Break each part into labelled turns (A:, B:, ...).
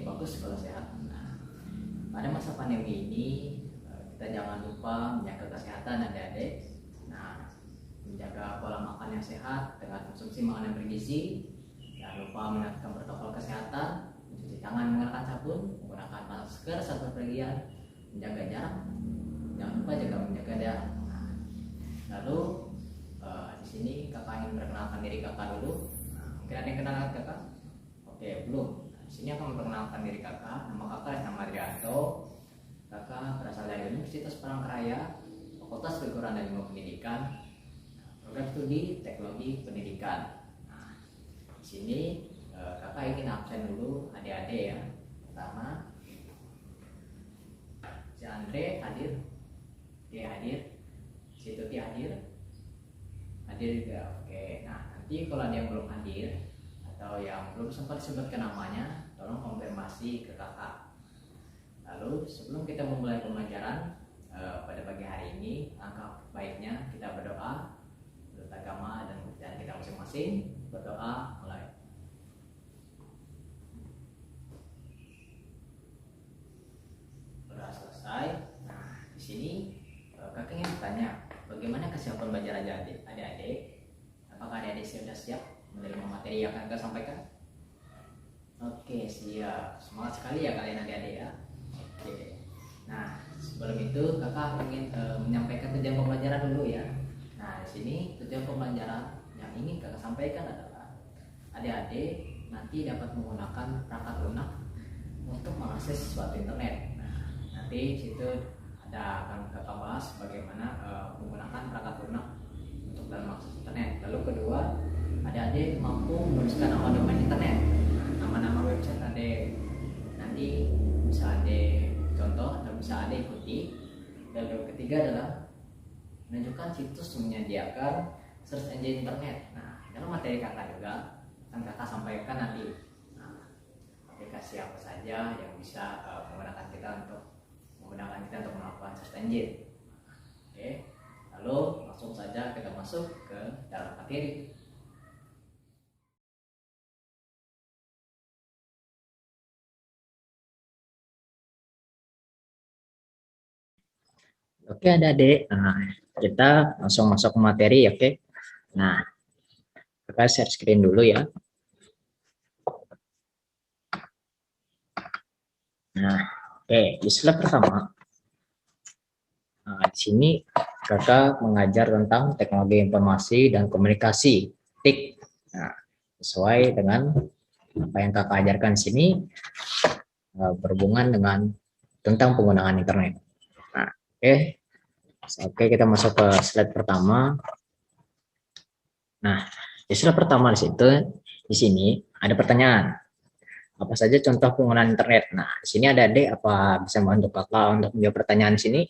A: bagus kalau sehat. Nah, pada masa pandemi ini kita jangan lupa menjaga kesehatan adik-adik. Nah, menjaga pola makan yang sehat dengan konsumsi makanan bergizi. Jangan lupa menegakkan protokol kesehatan, mencuci tangan menggunakan sabun, menggunakan masker saat berpergian, menjaga jarak. Jangan lupa juga menjaga jarak. Nah, lalu di sini kakak ingin memperkenalkan diri kakak dulu. Nah, mungkin ada yang kenal kakak? Oke, belum. Nah, di sini akan memperkenalkan diri kakak. Nama kakak nama Adrianto. Kakak berasal dari Universitas Palangkaraya, Fakultas Perguruan dan Ilmu Pendidikan, program studi Teknologi Pendidikan. Nah, di sini kakak ingin absen dulu adik-adik ya. Pertama, si Andre hadir, dia hadir, si Tuti hadir juga. Oke, nah nanti kalau ada yang belum hadir atau yang belum sempat disebutkan namanya, tolong konfirmasi ke kakak. Lalu sebelum kita memulai pembelajaran pada pagi hari ini, langkah baiknya kita berdoa menurut agama dan kepercayaan kita masing-masing. Berdoa mulai. Sudah selesai. Nah, di sini kakak ingin bertanya, bagaimana kesiapan belajar adik-adik? Apakah adik-adik sudah siap menerima materi yang akan kakak sampaikan? Oke, siap. Semangat sekali ya kalian adik-adik ya. Oke. Nah, sebelum itu kakak ingin menyampaikan tujuan pembelajaran dulu ya. Nah, di sini tujuan pembelajaran yang ingin kakak sampaikan adalah adik-adik nanti dapat menggunakan perangkat lunak untuk mengakses suatu internet. Nah, nanti situ akan kakak bahas bagaimana menggunakan perangkat lunak untuk dalam akses internet. Lalu kedua, adik-adik mampu menuliskan nama domain internet. Nah, nama-nama website adik nanti bisa adik contoh atau bisa ada ikuti. Dan yang ketiga adalah menunjukkan situs yang menyediakan search engine internet. Nah, dalam materi kakak juga akan kakak sampaikan nanti aplikasi apa saja yang bisa menggunakan kita untuk melakukan search engine. Oke, lalu langsung saja kita masuk ke dalam materi. Oke adik-adik, kita langsung masuk ke materi. Oke. Nah, kita share screen dulu ya. Nah, oke, di slide pertama. Nah, di sini kakak mengajar tentang teknologi informasi dan komunikasi TIK. Nah, sesuai dengan apa yang kakak ajarkan di sini berhubungan dengan tentang penggunaan internet. Nah, oke, kita masuk ke slide pertama. Nah, di slide pertama di sini ada pertanyaan. Apa saja contoh penggunaan internet? Nah, di sini ada adik, apa bisa membantu kakak untuk menjawab pertanyaan di sini?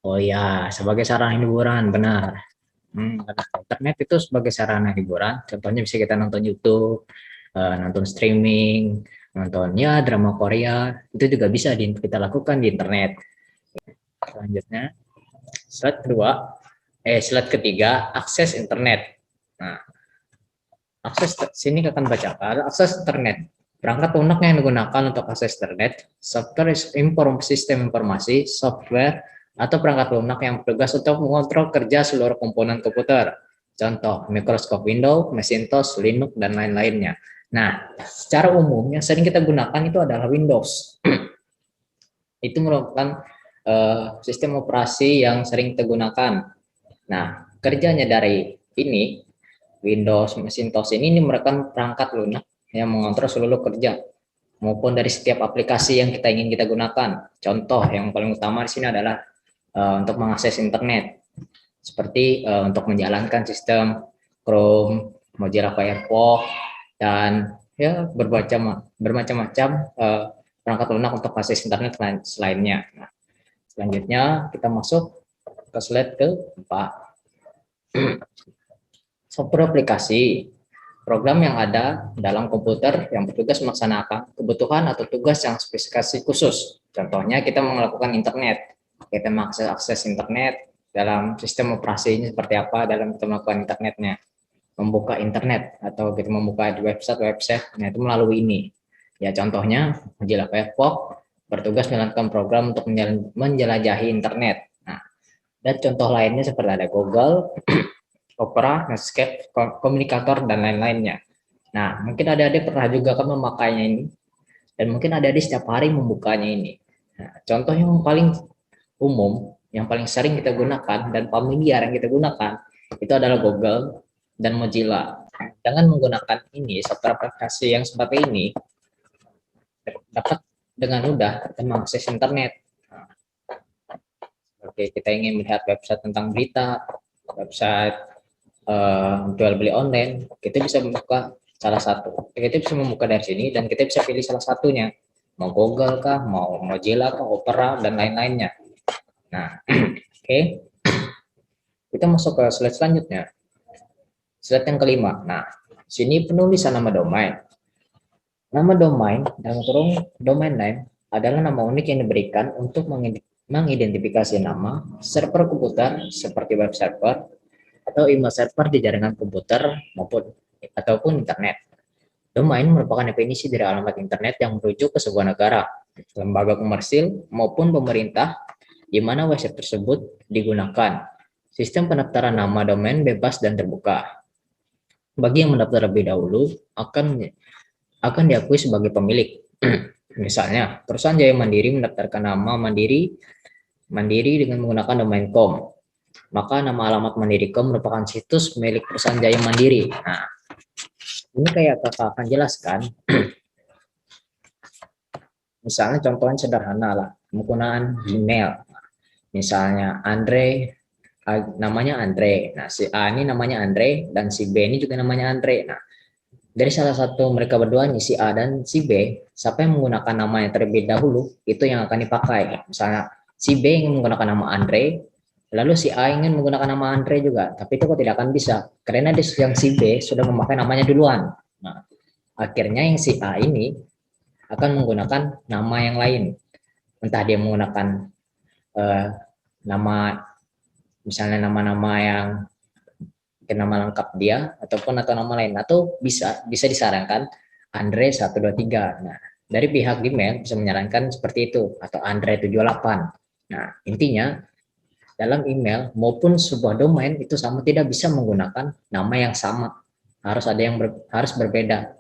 A: Oh ya, sebagai sarana hiburan, benar. Internet itu sebagai sarana hiburan. Contohnya bisa kita nonton YouTube, nonton streaming, nonton ya drama Korea. Itu juga bisa kita lakukan di internet. Selanjutnya, slide ketiga, akses internet. Nah, akses sini akan bacakan akses internet. Perangkat lunak yang digunakan untuk akses internet, software sistem informasi, software atau perangkat lunak yang bertugas untuk mengontrol kerja seluruh komponen komputer. Contoh, Microsoft Windows, Macintosh, Linux, dan lain-lainnya. Nah, secara umum yang sering kita gunakan itu adalah Windows. Itu merupakan sistem operasi yang sering kita gunakan. Nah, kerjanya dari ini, Windows, Macintosh ini merupakan perangkat lunak yang mengontrol seluruh kerja maupun dari setiap aplikasi yang kita ingin kita gunakan. Contoh yang paling utama di sini adalah untuk mengakses internet, seperti untuk menjalankan sistem Chrome, Mozilla Firefox, dan ya bermacam-macam perangkat lunak untuk akses internet selainnya. Nah, selanjutnya kita masuk ke slide ke-4. Software aplikasi, program yang ada dalam komputer yang bertugas melaksanakan kebutuhan atau tugas yang spesifikasi khusus. Contohnya kita melakukan internet, kita mengakses internet dalam sistem operasinya seperti apa dalam kita melakukan internetnya, membuka internet atau kita membuka website, nah itu melalui ini. Ya contohnya Mozilla Firefox bertugas menjalankan program untuk menjelajahi internet. Nah, dan contoh lainnya seperti ada Google, Opera, Netscape, Komunikator, dan lain-lainnya. Nah, mungkin adik-adik pernah juga kan memakainya ini, dan mungkin adik-adik setiap hari membukanya ini. Nah, contoh yang paling umum, yang paling sering kita gunakan, dan familiar yang kita gunakan, itu adalah Google dan Mozilla. Dengan menggunakan ini, software aplikasi yang seperti ini, dapat dengan mudah kita mengakses internet. Nah, seperti kita ingin melihat website tentang berita, website jual beli online, kita bisa membuka salah satu. Kita bisa membuka dari sini dan kita bisa pilih salah satunya. Mau Google kah, mau Mozilla kah, Opera, dan lain-lainnya. Nah, oke. Kita masuk ke slide selanjutnya. Slide yang kelima. Nah, sini penulisan nama domain. Nama domain dalam kurung domain name adalah nama unik yang diberikan untuk mengidentifikasi nama server komputer seperti web server atau email server di jaringan komputer ataupun internet. Domain merupakan definisi dari alamat internet yang merujuk ke sebuah negara, lembaga komersil maupun pemerintah di mana website tersebut digunakan. Sistem pendaftaran nama domain bebas dan terbuka. Bagi yang mendaftar lebih dahulu akan diakui sebagai pemilik. Misalnya, perusahaan Jaya Mandiri mendaftarkan nama Mandiri dengan menggunakan domain .com. Maka nama alamat Mandiri.com merupakan situs milik perusahaan Jaya Mandiri. Nah, ini kayak kakak akan jelaskan. Misalnya contohnya sederhana lah, penggunaan email. Misalnya namanya Andre. Nah, si A ini namanya Andre dan si B ini juga namanya Andre. Nah, dari salah satu mereka berdua nih, si A dan si B, siapa yang menggunakan nama yang terlebih dahulu, itu yang akan dipakai. Misalnya si B ingin menggunakan nama Andre, lalu si A ingin menggunakan nama Andre juga, tapi itu kok tidak akan bisa, karena yang si B sudah memakai namanya duluan. Nah, akhirnya yang si A ini akan menggunakan nama yang lain. Entah dia menggunakan nama, misalnya nama-nama yang nama lengkap dia atau nama lain, atau bisa disarankan Andre 123. Nah, dari pihak Gmail bisa menyarankan seperti itu atau Andre 78. Nah, intinya dalam email maupun sebuah domain itu sama tidak bisa menggunakan nama yang sama. Harus ada yang harus berbeda.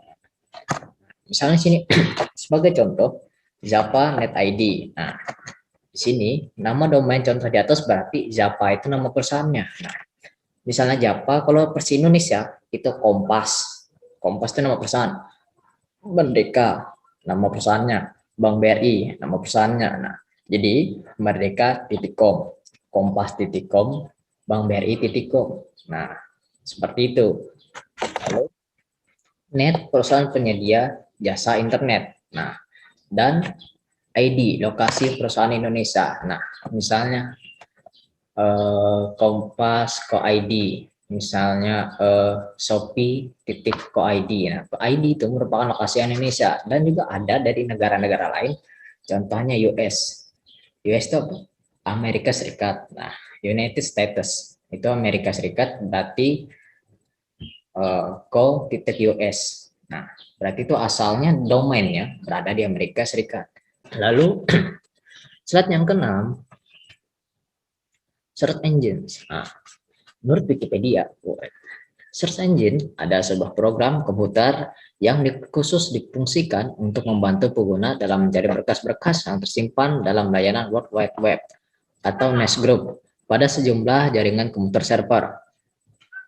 A: Misalnya sini sebagai contoh Zappa Net ID. Nah, di sini nama domain contoh di atas berarti Zappa itu nama perusahaannya. Nah, misalnya Japa, kalau versi Indonesia itu Kompas. Kompas itu nama perusahaan. Merdeka, nama perusahaannya. Bank BRI, nama perusahaannya. Nah, jadi merdeka.com, kompas.com, bank BRI.com. Nah, seperti itu. Lalu, net, perusahaan penyedia jasa internet. Nah, dan ID, lokasi perusahaan Indonesia. Nah, misalnya Kompas Co.id, misalnya Shopee.co.id. Nah, ID itu merupakan lokasi Indonesia dan juga ada dari negara-negara lain, contohnya US. US itu Amerika Serikat. Nah, United States itu Amerika Serikat, berarti co.us. Nah, berarti itu asalnya domainnya berada di Amerika Serikat. Lalu slide yang keenam, search engines. Nah, menurut Wikipedia, search engine adalah sebuah program komputer yang khusus difungsikan untuk membantu pengguna dalam mencari berkas-berkas yang tersimpan dalam layanan World Wide Web atau NAS Group pada sejumlah jaringan komputer server.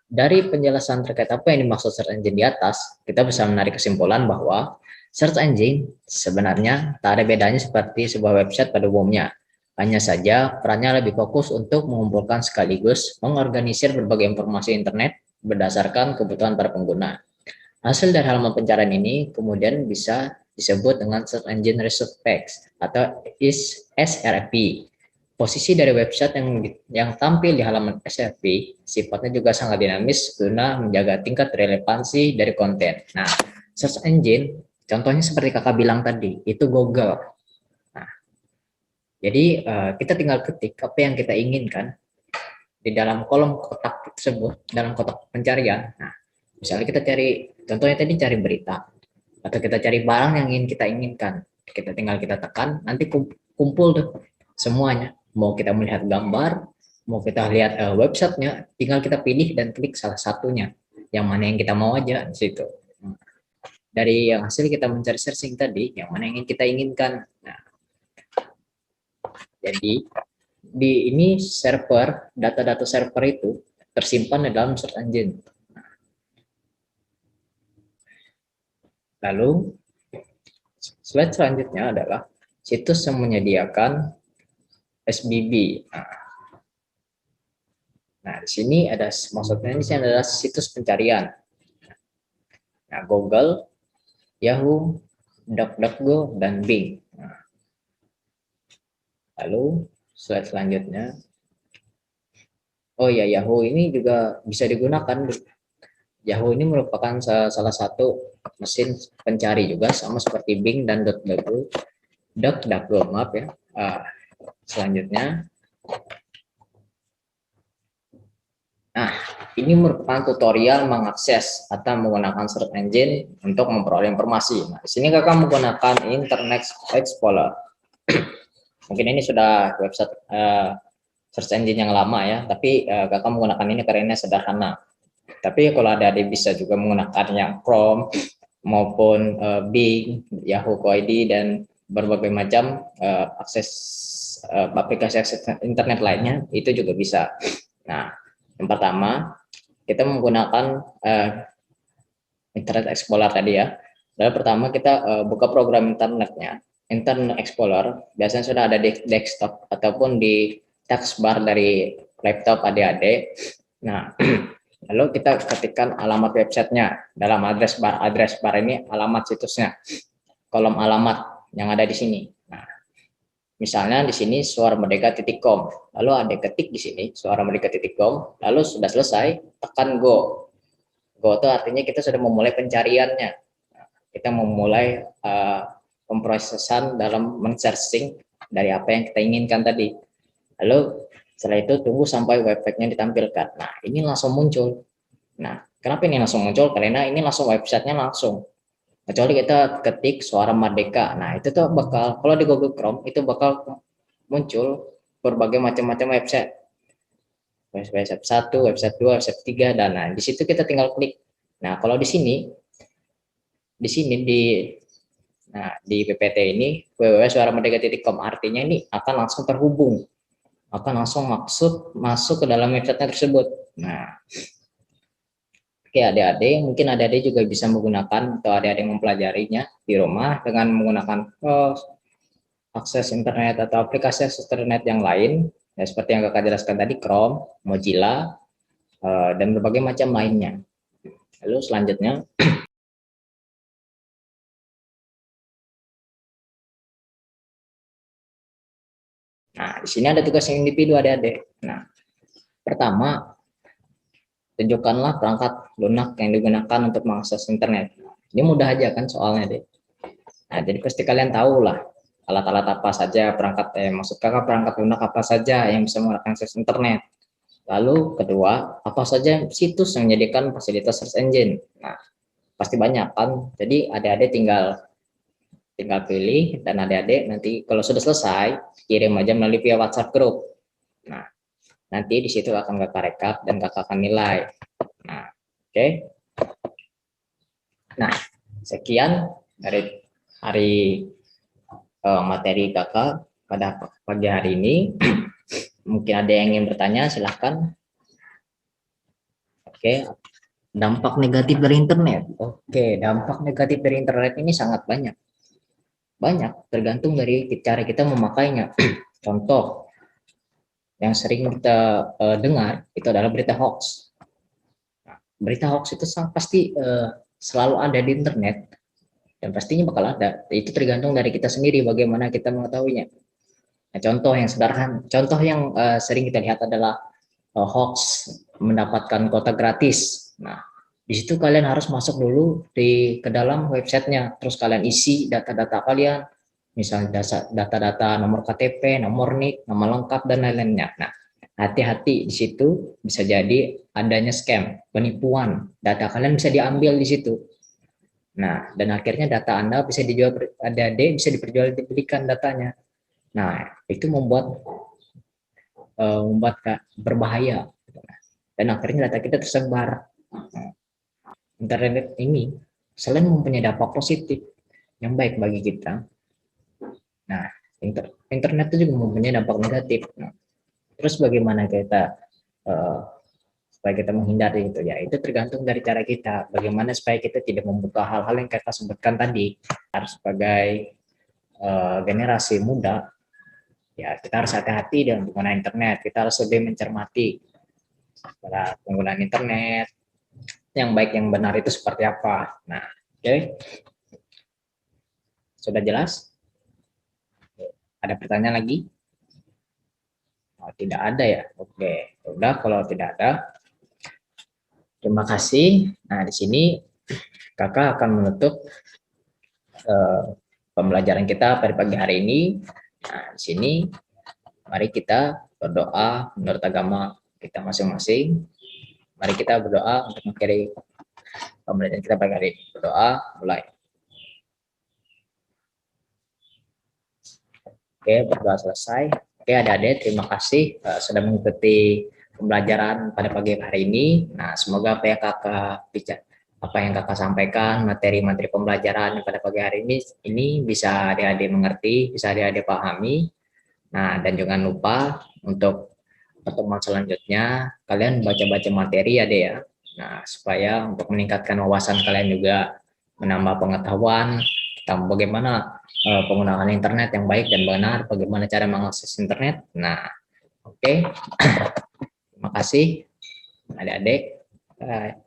A: Dari penjelasan terkait apa yang dimaksud search engine di atas, kita bisa menarik kesimpulan bahwa search engine sebenarnya tak ada bedanya seperti sebuah website pada umumnya. Hanya saja perannya lebih fokus untuk mengumpulkan sekaligus mengorganisir berbagai informasi internet berdasarkan kebutuhan para pengguna. Hasil dari halaman pencarian ini kemudian bisa disebut dengan Search Engine Result Page atau SRP. Posisi dari website yang tampil di halaman SRP sifatnya juga sangat dinamis guna menjaga tingkat relevansi dari konten. Nah, search engine contohnya seperti kakak bilang tadi, itu Google. Jadi kita tinggal ketik apa yang kita inginkan di dalam kolom kotak tersebut, dalam kotak pencarian. Nah, misalnya kita cari, contohnya tadi cari berita.
B: atau kita cari barang yang ingin kita inginkan. Kita tinggal kita tekan, nanti kumpul tuh semuanya. Mau kita melihat gambar, mau kita lihat websitenya, tinggal kita pilih dan klik salah satunya. Yang mana yang kita mau aja di situ. Dari yang hasil kita mencari searching tadi, yang mana yang kita inginkan. Nah, jadi di ini server, data-data server itu tersimpan di dalam search engine. Lalu slide selanjutnya adalah situs yang menyediakan SBB. Nah, di sini ada maksudnya ini adalah situs pencarian. Nah, Google, Yahoo, DuckDuckGo, dan Bing. Nah, lalu slide selanjutnya. Oh ya, Yahoo ini juga bisa digunakan. Yahoo ini merupakan salah satu mesin pencari juga, sama seperti Bing dan DuckDuckGo, maaf ya. Selanjutnya, nah ini merupakan tutorial mengakses atau menggunakan search engine untuk memperoleh informasi. Nah, di sini kakak menggunakan Internet Explorer. Mungkin ini sudah website search engine yang lama ya, tapi kakak menggunakan ini karena sederhana. Tapi kalau ada bisa juga menggunakan yang Chrome maupun Bing, Yahoo ID dan berbagai macam akses aplikasi akses internet lainnya itu juga bisa. Nah, yang pertama kita menggunakan Internet Explorer tadi ya. Lalu pertama kita buka program internetnya, Internet Explorer. Biasanya sudah ada di desktop ataupun di taskbar dari laptop adik-adik. Nah, lalu kita ketikkan alamat websitenya dalam address bar ini alamat situsnya, kolom alamat yang ada di sini. Nah, misalnya di sini suaramerdeka.com, lalu ada ketik di sini suaramerdeka.com, lalu sudah selesai tekan go. Go itu artinya kita sudah memulai pencariannya. Nah, kita memulai pemrosesan dalam men-searching dari apa yang kita inginkan tadi. Lalu setelah itu tunggu sampai websitenya ditampilkan. Nah, ini langsung muncul. Nah, kenapa ini langsung muncul? Karena ini langsung websitenya langsung. Kecuali kita ketik Suara Merdeka. Nah, itu tuh bakal, kalau di Google Chrome, itu bakal muncul berbagai macam-macam website. Website 1, website 2, website 3, dan nah, di situ kita tinggal klik. Nah, kalau di sini di PPT ini www.suaramerdeka.com artinya ini akan langsung terhubung, akan langsung masuk ke dalam website tersebut. Nah, oke adik-adik, mungkin adik-adik juga bisa menggunakan atau adik-adik mempelajarinya di rumah dengan menggunakan akses internet atau aplikasi akses internet yang lain, ya, seperti yang kakak jelaskan tadi, Chrome, Mozilla, dan berbagai macam lainnya. Lalu selanjutnya, nah di sini ada tugas individu adik-adik. Nah, pertama, tunjukkanlah perangkat lunak yang digunakan untuk mengakses internet. Ini mudah aja kan soalnya deh. Nah, jadi pasti kalian tahu lah alat-alat apa saja perangkat maksud kakak perangkat lunak apa saja yang bisa mengakses internet. Lalu kedua, apa saja situs yang menyediakan fasilitas search engine. Nah, pasti banyak kan. Jadi adik-adik tinggal pilih, dan adik-adik nanti kalau sudah selesai kirim aja melalui via WhatsApp group. Nah, nanti di situ akan kakak rekap dan kakak akan nilai. Nah, oke. Nah, sekian dari materi kakak pada pagi hari ini. Mungkin ada yang ingin bertanya, silahkan. Oke, dampak negatif dari internet. Oke, dampak negatif dari internet ini sangat banyak. Banyak, tergantung dari cara kita memakainya. Contoh, yang sering kita dengar itu adalah berita hoax. Nah, berita hoax itu pasti selalu ada di internet, dan pastinya bakal ada. Itu tergantung dari kita sendiri bagaimana kita mengetahuinya. Nah, contoh yang sederhana, contoh yang sering kita lihat adalah hoax mendapatkan kuota gratis. Nah, di situ kalian harus masuk dulu ke dalam websitenya, terus kalian isi data-data kalian, misalnya data-data nomor KTP, nomor NIK, nama lengkap dan lain-lainnya. Nah, hati-hati di situ bisa jadi adanya scam, penipuan, data kalian bisa diambil di situ. Nah, dan akhirnya data Anda bisa dijual, adik-adik bisa diperjualbelikan datanya. Nah, itu membuat berbahaya. Dan akhirnya data kita tersebar. Internet ini selain mempunyai dampak positif yang baik bagi kita, nah internet itu juga mempunyai dampak negatif. Nah, terus bagaimana kita supaya kita menghindari itu ya, itu tergantung dari cara kita. Bagaimana supaya kita tidak membuka hal-hal yang kita sebutkan tadi. Harus sebagai generasi muda, ya kita harus hati-hati dalam penggunaan internet. Kita harus lebih mencermati pada penggunaan internet. Yang baik yang benar itu seperti apa. Nah, oke. Sudah jelas? Ada pertanyaan lagi? Oh, tidak ada ya? Oke. Sudah, kalau tidak ada, terima kasih. Nah, di sini kakak akan menutup pembelajaran kita pada pagi hari ini. Nah, di sini mari kita berdoa menurut agama kita masing-masing. Mari kita berdoa untuk mengakhiri pembelajaran kita pagi hari ini. Berdoa, mulai. Oke, berdoa selesai. Oke, adik-adik, terima kasih sudah mengikuti pembelajaran pada pagi hari ini. Nah, semoga apa yang kakak sampaikan, materi-materi pembelajaran pada pagi hari ini bisa adik-adik mengerti, bisa adik-adik pahami. Nah, dan jangan lupa untuk pertemuan selanjutnya kalian baca-baca materi ya deh ya. Nah, supaya untuk meningkatkan wawasan kalian juga, menambah pengetahuan tentang bagaimana penggunaan internet yang baik dan benar, bagaimana cara mengakses internet. Nah, oke. Terima kasih adik-adik. Bye.